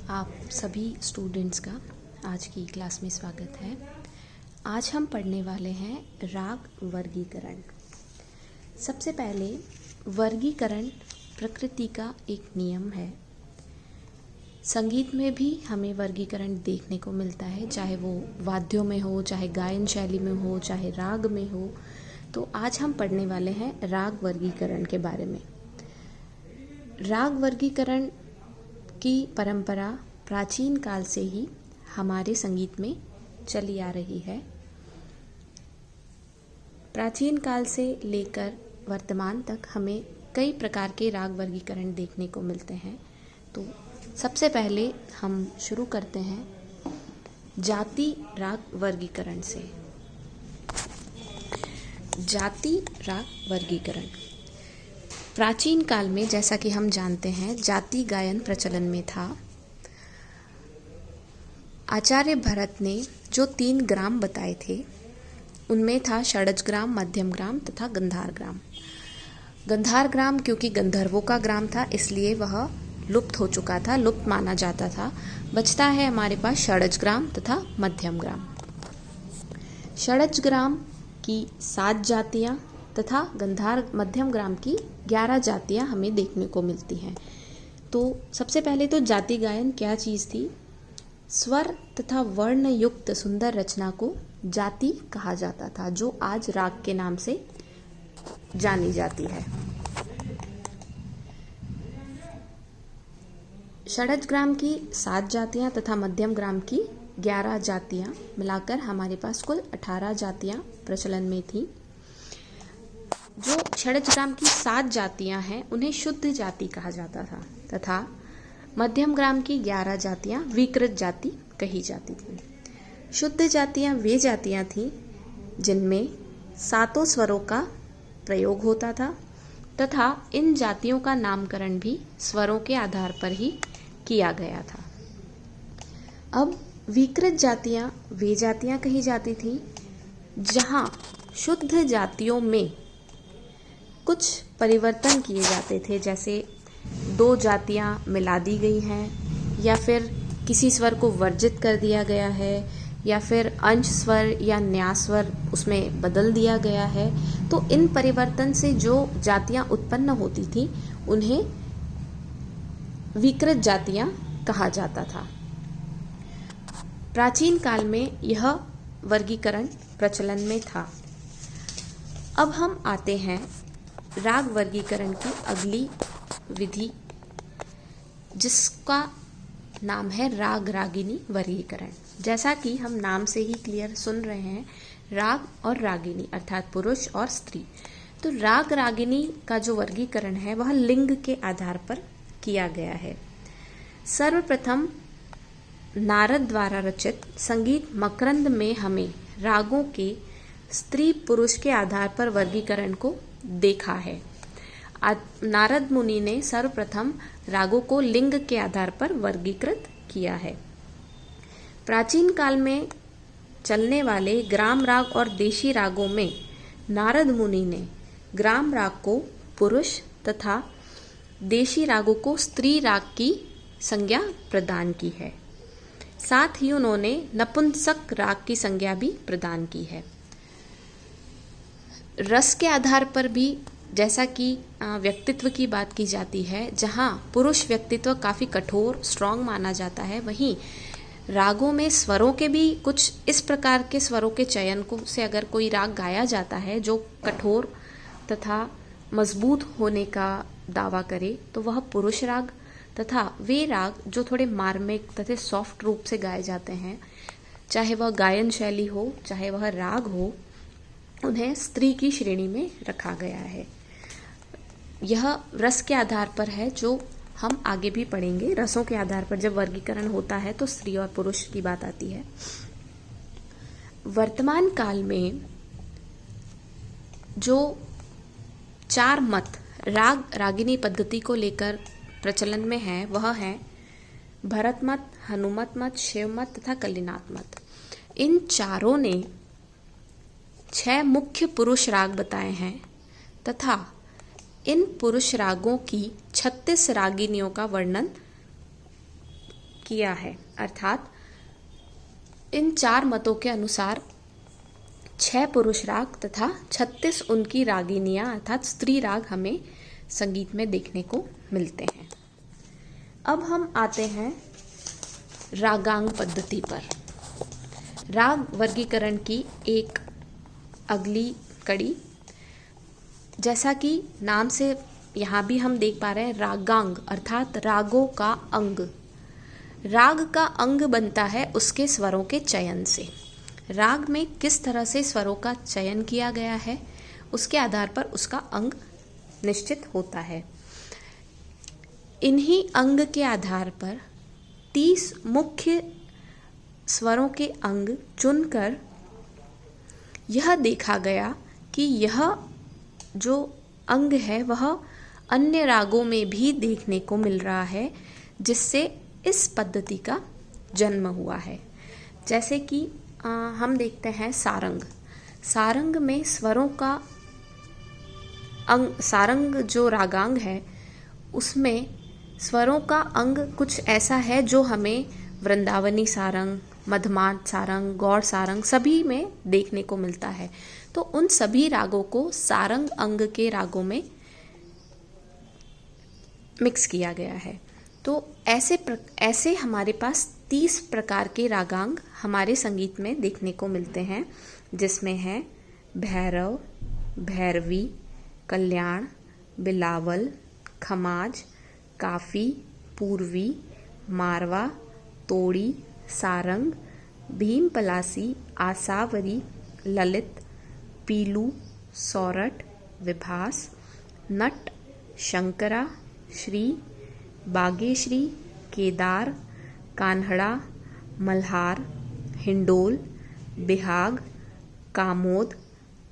आप सभी स्टूडेंट्स का आज की क्लास में स्वागत है। आज हम पढ़ने वाले हैं राग वर्गीकरण। सबसे पहले वर्गीकरण प्रकृति का एक नियम है। संगीत में भी हमें वर्गीकरण देखने को मिलता है, चाहे वो वाद्यों में हो, चाहे गायन शैली में हो, चाहे राग में हो। तो आज हम पढ़ने वाले हैं राग वर्गीकरण के बारे में। राग वर्गीकरण की परंपरा प्राचीन काल से ही हमारे संगीत में चली आ रही है। प्राचीन काल से लेकर वर्तमान तक हमें कई प्रकार के राग वर्गीकरण देखने को मिलते हैं। तो सबसे पहले हम शुरू करते हैं जाति राग वर्गीकरण से। जाति राग वर्गीकरण प्राचीन काल में, जैसा कि हम जानते हैं, जाति गायन प्रचलन में था। आचार्य भरत ने जो 3 ग्राम बताए थे उनमें था षडज ग्राम, मध्यम ग्राम तथा गंधार ग्राम। गंधार ग्राम क्योंकि गंधर्वों का ग्राम था, इसलिए वह लुप्त हो चुका था, लुप्त माना जाता था। बचता है हमारे पास षडज ग्राम तथा मध्यम ग्राम। षडज ग्राम की 7 जातियाँ तथा गंधार मध्यम ग्राम की 11 जातियाँ हमें देखने को मिलती हैं। तो सबसे पहले तो जाति गायन क्या चीज़ थी? स्वर तथा वर्ण युक्त सुंदर रचना को जाति कहा जाता था, जो आज राग के नाम से जानी जाती है। षडज ग्राम की 7 जातियाँ तथा मध्यम ग्राम की 11 जातियाँ मिलाकर हमारे पास कुल 18 जातियाँ प्रचलन में थी। जो षडज ग्राम की 7 जातियां हैं उन्हें शुद्ध जाति कहा जाता था तथा मध्यम ग्राम की 11 जातियां विकृत जाति कही जाती थी। शुद्ध जातियां वे जातियां थीं जिनमें 7 स्वरों का प्रयोग होता था तथा इन जातियों का नामकरण भी स्वरों के आधार पर ही किया गया था। अब विकृत जातियां वे जातियां कही जाती थीं जहां शुद्ध जातियों में कुछ परिवर्तन किए जाते थे, जैसे 2 जातियां मिला दी गई हैं, या फिर किसी स्वर को वर्जित कर दिया गया है, या फिर अंश स्वर या न्यास स्वर उसमें बदल दिया गया है। तो इन परिवर्तन से जो जातियां उत्पन्न होती थी उन्हें विकृत जातियां कहा जाता था। प्राचीन काल में यह वर्गीकरण प्रचलन में था। अब हम आते हैं राग वर्गीकरण की अगली विधि, जिसका नाम है राग रागिनी वर्गीकरण। जैसा कि हम नाम से ही क्लियर सुन रहे हैं, राग और रागिनी अर्थात पुरुष और स्त्री। तो राग रागिनी का जो वर्गीकरण है वह लिंग के आधार पर किया गया है। सर्वप्रथम नारद द्वारा रचित संगीत मकरंद में हमें रागों के स्त्री पुरुष के आधार पर वर्गीकरण को देखा है। नारद मुनि ने सर्वप्रथम रागों को लिंग के आधार पर वर्गीकृत किया है। प्राचीन काल में चलने वाले ग्राम राग और देशी रागों में नारद मुनि ने ग्राम राग को पुरुष तथा देशी रागों को स्त्री राग की संज्ञा प्रदान की है। साथ ही उन्होंने नपुंसक राग की संज्ञा भी प्रदान की है। रस के आधार पर भी, जैसा कि व्यक्तित्व की बात की जाती है, जहाँ पुरुष व्यक्तित्व काफ़ी कठोर स्ट्रांग माना जाता है, वहीं रागों में स्वरों के भी कुछ इस प्रकार के स्वरों के चयन को से अगर कोई राग गाया जाता है जो कठोर तथा मजबूत होने का दावा करे तो वह पुरुष राग, तथा वे राग जो थोड़े मार्मिक तथा सॉफ्ट रूप से गाए जाते हैं, चाहे वह गायन शैली हो चाहे वह राग हो, उन्हें स्त्री की श्रेणी में रखा गया है। यह रस के आधार पर है, जो हम आगे भी पढ़ेंगे। रसों के आधार पर जब वर्गीकरण होता है तो स्त्री और पुरुष की बात आती है। वर्तमान काल में जो 4 मत राग रागिनी पद्धति को लेकर प्रचलन में है वह है भरत मत, हनुमत मत, शिव मत तथा कलिनाथ मत। इन चारों ने 6 मुख्य पुरुष राग बताए हैं तथा इन पुरुष रागों की 36 रागिनियों का वर्णन किया है, अर्थात इन 4 मतों के अनुसार 6 पुरुष राग तथा 36 उनकी रागिनियां अर्थात स्त्री राग हमें संगीत में देखने को मिलते हैं। अब हम आते हैं रागांग पद्धति पर। राग वर्गीकरण की एक अगली कड़ी, जैसा कि नाम से यहाँ भी हम देख पा रहे हैं, रागांग अर्थात रागों का अंग। राग का अंग बनता है उसके स्वरों के चयन से। राग में किस तरह से स्वरों का चयन किया गया है उसके आधार पर उसका अंग निश्चित होता है। इन्हीं अंग के आधार पर 30 मुख्य स्वरों के अंग चुनकर यह देखा गया कि यह जो अंग है वह अन्य रागों में भी देखने को मिल रहा है, जिससे इस पद्धति का जन्म हुआ है। जैसे कि हम देखते हैं सारंग। सारंग में स्वरों का अंग, सारंग जो रागांग है उसमें स्वरों का अंग कुछ ऐसा है जो हमें वृंदावनी सारंग, मधमाद सारंग, गौड़ सारंग सभी में देखने को मिलता है। तो उन सभी रागों को सारंग अंग के रागों में मिक्स किया गया है। तो ऐसे हमारे पास 30 प्रकार के रागांग हमारे संगीत में देखने को मिलते हैं, जिसमें है भैरव, भैरवी, कल्याण, बिलावल, खमाज, काफी, पूर्वी, मारवा, तोड़ी, सारंग, भीम पलासी, आसावरी, ललित, पीलू, सौरठ, विभास, नट, शंकरा, श्री, बागेश्री, केदार, कान्हड़ा, मल्हार, हिंडोल, बिहाग, कामोद,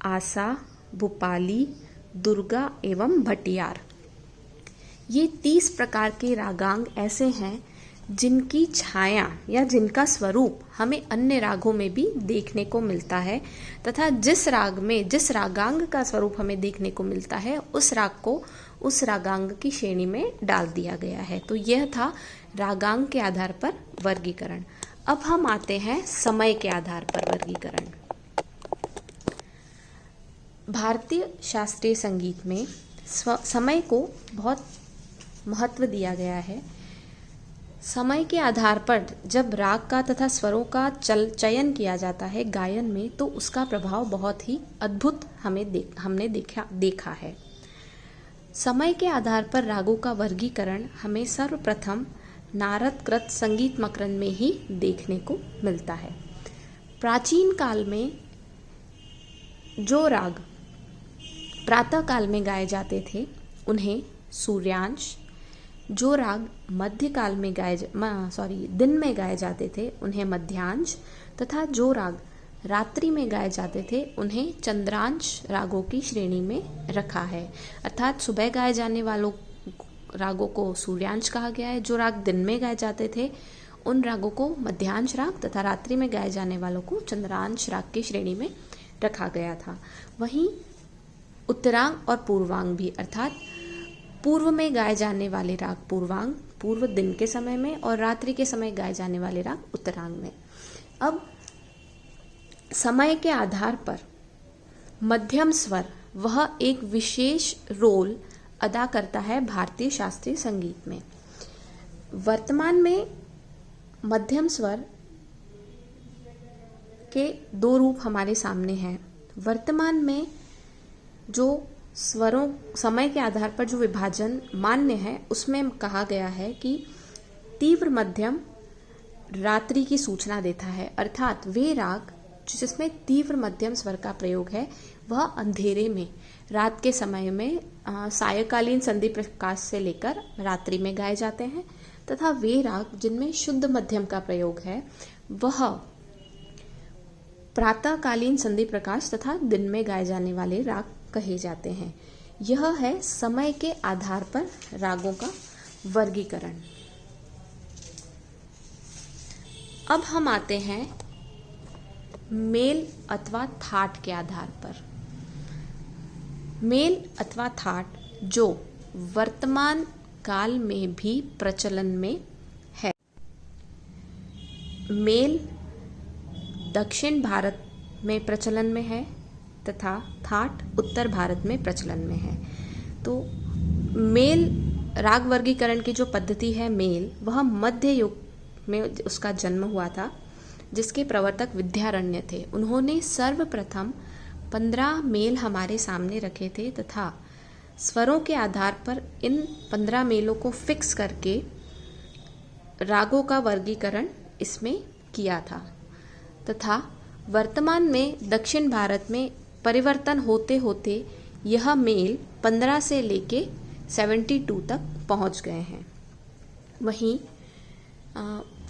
आसा, भूपाली, दुर्गा एवं भटियार। ये 30 प्रकार के रागांग ऐसे हैं जिनकी छाया या जिनका स्वरूप हमें अन्य रागों में भी देखने को मिलता है, तथा जिस राग में जिस रागांग का स्वरूप हमें देखने को मिलता है उस राग को उस रागांग की श्रेणी में डाल दिया गया है। तो यह था रागांग के आधार पर वर्गीकरण। अब हम आते हैं समय के आधार पर वर्गीकरण। भारतीय शास्त्रीय संगीत में समय को बहुत महत्व दिया गया है। समय के आधार पर जब राग का तथा स्वरों का चयन किया जाता है गायन में, तो उसका प्रभाव बहुत ही अद्भुत हमने देखा है। समय के आधार पर रागों का वर्गीकरण हमें सर्वप्रथम नारद कृत संगीत मकरंद में ही देखने को मिलता है। प्राचीन काल में जो राग प्रातः काल में गाए जाते थे उन्हें सूर्यांश, जो राग मध्य काल में दिन में गाए जाते थे उन्हें मध्यांश, तथा जो राग रात्रि में गाए जाते थे उन्हें चंद्रांश रागों की श्रेणी में रखा है। अर्थात सुबह गाए जाने वालों रागों को सूर्यांश कहा गया है, जो राग दिन में गाए जाते थे उन रागों को मध्यांश राग तथा रात्रि में गाए जाने वालों को चंद्रांश राग की श्रेणी में रखा गया था। वहीं उत्तरांग और पूर्वांग भी, अर्थात पूर्व में गाए जाने वाले राग पूर्वांग, पूर्व दिन के समय में, और रात्रि के समय गाए जाने वाले राग उत्तरांग में। अब समय के आधार पर मध्यम स्वर वह एक विशेष रोल अदा करता है भारतीय शास्त्रीय संगीत में। वर्तमान में मध्यम स्वर के 2 रूप हमारे सामने हैं। वर्तमान में जो स्वरों समय के आधार पर जो विभाजन मान्य है उसमें कहा गया है कि तीव्र मध्यम रात्रि की सूचना देता है, अर्थात वे राग जिसमें तीव्र मध्यम स्वर का प्रयोग है वह अंधेरे में रात के समय में सायकालीन संधि प्रकाश से लेकर रात्रि में गाए जाते हैं, तथा वे राग जिनमें शुद्ध मध्यम का प्रयोग है वह प्रातःकालीन संधि प्रकाश तथा दिन में गाए जाने वाले राग कहे जाते हैं। यह है समय के आधार पर रागों का वर्गीकरण। अब हम आते हैं मेल अथवा थाट के आधार पर। मेल अथवा थाट जो वर्तमान काल में भी प्रचलन में है। मेल दक्षिण भारत में प्रचलन में है तथा थाट उत्तर भारत में प्रचलन में है। तो मेल राग वर्गीकरण की जो पद्धति है मेल, वह मध्य युग में उसका जन्म हुआ था, जिसके प्रवर्तक विद्यारण्य थे। उन्होंने सर्वप्रथम 15 मेल हमारे सामने रखे थे तथा स्वरों के आधार पर इन 15 मेलों को फिक्स करके रागों का वर्गीकरण इसमें किया था तथा वर्तमान में दक्षिण भारत में परिवर्तन होते होते यह मेल 15 से लेके 72 तक पहुंच गए हैं। वहीं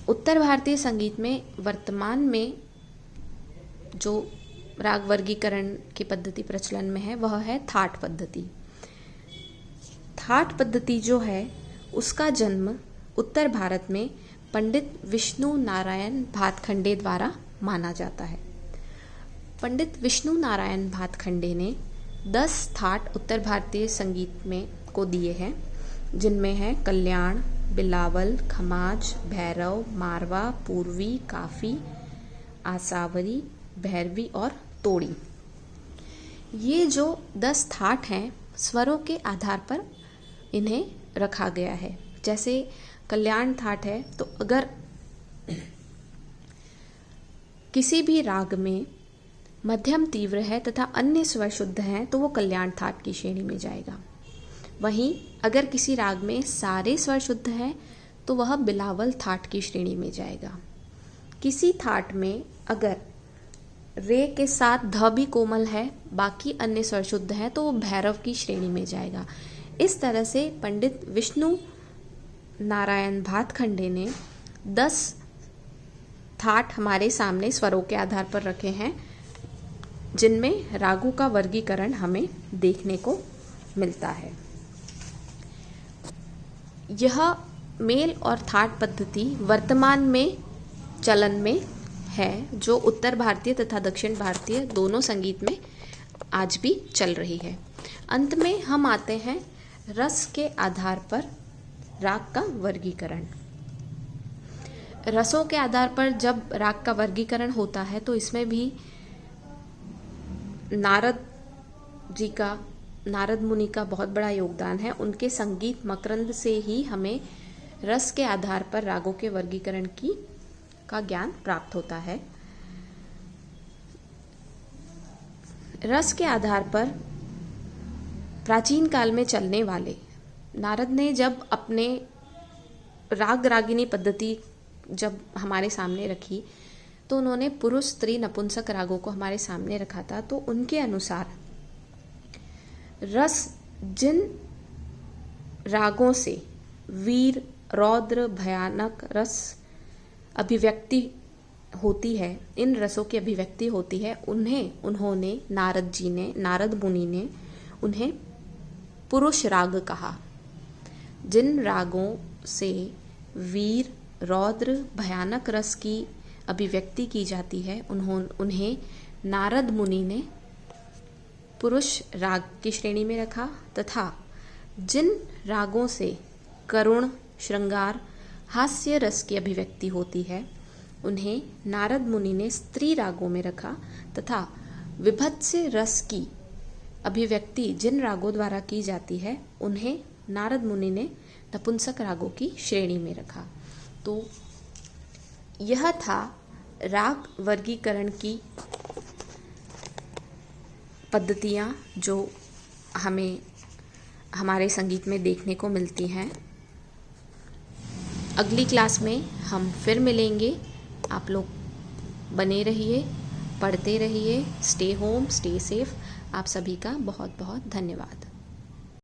उत्तर भारतीय संगीत में वर्तमान में जो राग वर्गीकरण की पद्धति प्रचलन में है वह है थाट पद्धति। थाट पद्धति जो है उसका जन्म उत्तर भारत में पंडित विष्णु नारायण भातखंडे द्वारा माना जाता है। पंडित विष्णु नारायण भातखंडे ने 10 थाट उत्तर भारतीय संगीत में को दिए हैं, जिनमें है कल्याण, बिलावल, खमाज, भैरव, मारवा, पूर्वी, काफी, आसावरी, भैरवी और तोड़ी। ये जो 10 थाट हैं स्वरों के आधार पर इन्हें रखा गया है। जैसे कल्याण थाट है, तो अगर किसी भी राग में मध्यम तीव्र है तथा अन्य स्वर शुद्ध हैं तो वो कल्याण थाट की श्रेणी में जाएगा। वहीं अगर किसी राग में सारे स्वर शुद्ध हैं तो वह बिलावल थाट की श्रेणी में जाएगा। किसी थाट में अगर रे के साथ ध भी कोमल है, बाकी अन्य स्वर शुद्ध हैं तो वो भैरव की श्रेणी में जाएगा। इस तरह से पंडित विष्णु नारायण भातखंडे ने 10 थाट हमारे सामने स्वरों के आधार पर रखे हैं, जिनमें रागों का वर्गीकरण हमें देखने को मिलता है। यह मेल और थाट पद्धति वर्तमान में चलन में है, जो उत्तर भारतीय तथा दक्षिण भारतीय दोनों संगीत में आज भी चल रही है। अंत में हम आते हैं रस के आधार पर राग का वर्गीकरण। रसों के आधार पर जब राग का वर्गीकरण होता है तो इसमें भी नारद मुनि का बहुत बड़ा योगदान है। उनके संगीत मकरंद से ही हमें रस के आधार पर रागों के वर्गीकरण का ज्ञान प्राप्त होता है। रस के आधार पर प्राचीन काल में चलने वाले नारद ने जब अपने राग रागिनी पद्धति जब हमारे सामने रखी तो उन्होंने पुरुष, स्त्री, नपुंसक रागों को हमारे सामने रखा था। तो उनके अनुसार रस जिन रागों से वीर, रौद्र, भयानक रस अभिव्यक्ति होती है, इन रसों की अभिव्यक्ति होती है, उन्होंने नारद मुनि ने उन्हें पुरुष राग कहा। जिन रागों से वीर, रौद्र, भयानक रस की अभिव्यक्ति की जाती है उन्हें नारद मुनि ने पुरुष राग की श्रेणी में रखा तथा जिन रागों से करुण, श्रृंगार, हास्य रस की अभिव्यक्ति होती है उन्हें नारद मुनि ने स्त्री रागों में रखा तथा विभत्स रस की अभिव्यक्ति जिन रागों द्वारा की जाती है उन्हें नारद मुनि ने नपुंसक रागों की श्रेणी में रखा। तो यह था राग वर्गीकरण की पद्धतियाँ जो हमें हमारे संगीत में देखने को मिलती हैं। अगली क्लास में हम फिर मिलेंगे। आप लोग बने रहिए, पढ़ते रहिए। Stay home, stay safe. आप सभी का बहुत बहुत धन्यवाद।